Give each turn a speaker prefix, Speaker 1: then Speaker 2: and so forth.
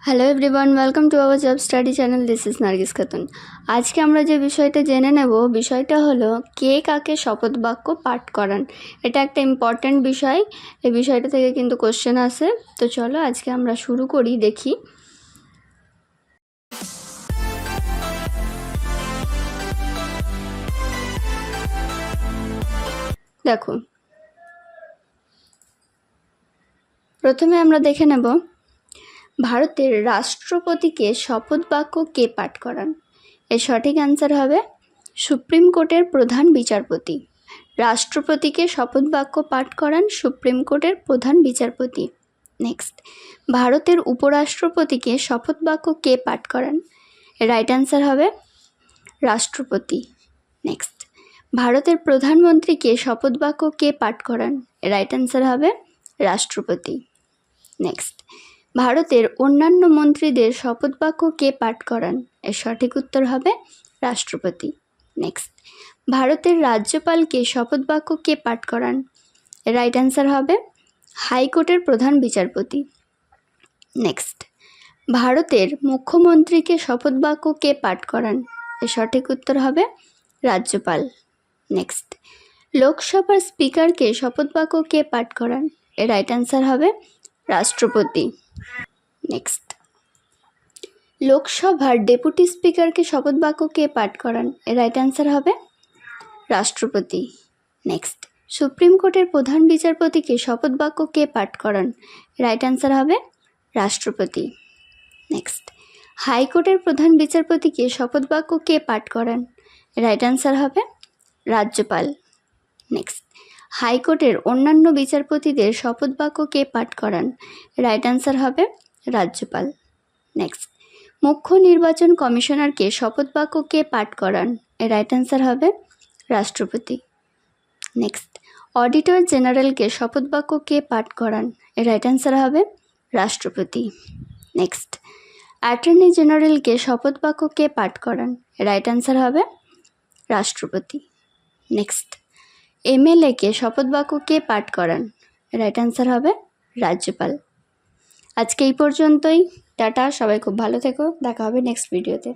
Speaker 1: Hello everyone, welcome to our job study channel. This is Nargis Khatun. আজকে আমরা যে বিষয়টা জেনে নেব, বিষয়টা হলো কে কাকে শপথ বাক্য পাঠ করান। এটা একটা ইম্পর্ট্যান্ট বিষয়। এই বিষয়টা থেকে কিন্তু কোশ্চেন আসে। তো চলো আজকে আমরা শুরু করি, দেখি। দেখো, প্রথমে আমরা দেখে নেব ভারতের রাষ্ট্রপতিকে শপথ বাক্য কে পাঠ করান। এর সঠিক অ্যান্সার হবে সুপ্রিম কোর্টের প্রধান বিচারপতি। রাষ্ট্রপতিকে শপথ বাক্য পাঠ করান সুপ্রিম কোর্টের প্রধান বিচারপতি। নেক্সট, ভারতের উপরাষ্ট্রপতিকে শপথ বাক্য কে পাঠ করান। রাইট অ্যান্সার হবে রাষ্ট্রপতি। নেক্সট, ভারতের প্রধানমন্ত্রীকে শপথ বাক্য কে পাঠ করান। রাইট অ্যান্সার হবে রাষ্ট্রপতি। নেক্সট, ভারতের অন্যান্য মন্ত্রীদের শপথ বাক্য কে পাঠ করান। এর সঠিক উত্তর হবে রাষ্ট্রপতি। নেক্সট, ভারতের রাজ্যপালকে শপথ বাক্য কে পাঠ করান। রাইট অ্যান্সার হবে হাইকোর্টের প্রধান বিচারপতি। নেক্সট, ভারতের মুখ্যমন্ত্রীকে শপথ বাক্য কে পাঠ করান। এর সঠিক উত্তর হবে রাজ্যপাল। নেক্সট, লোকসভার স্পিকারকে শপথ বাক্য কে পাঠ করান। এর রাইট অ্যান্সার হবে রাষ্ট্রপতি। নেক্সট, লোকসভার ডেপুটি স্পিকারকে শপথ বাক্য কে পাঠ করান। এর রাইট অ্যান্সার হবে রাষ্ট্রপতি। নেক্সট, সুপ্রিম কোর্টের প্রধান বিচারপতিকে শপথ বাক্য কে পাঠ করান। রাইট অ্যান্সার হবে রাষ্ট্রপতি। নেক্সট, হাইকোর্টের প্রধান বিচারপতিকে শপথ বাক্য কে পাঠ করান। রাইট অ্যান্সার হবে রাজ্যপাল। নেক্সট, হাইকোর্টের অন্যান্য বিচারপতিদের শপথ বাক্য কে পাঠ করান। রাইট অ্যান্সার হবে রাজ্যপাল। নেক্সট, মুখ্য নির্বাচন কমিশনারকে শপথ বাক্য কে পাঠ করান। রাইট অ্যান্সার হবে রাষ্ট্রপতি। নেক্সট, অডিটর জেনারেলকে শপথ বাক্য কে পাঠ করান। রাইট অ্যান্সার হবে রাষ্ট্রপতি। নেক্সট, অ্যাটর্নি জেনারেলকে শপথ বাক্য কে পাঠ করান। রাইট অ্যান্সার হবে রাষ্ট্রপতি। নেক্সট, এমএলএকে শপথ বাক্য কে পাঠ করান। রাইট অ্যান্সার হবে রাজ্যপাল। আজকে এই পর্যন্তই। টাটা, সবাই খুব ভালো থেকো, দেখা হবে নেক্সট ভিডিওতে।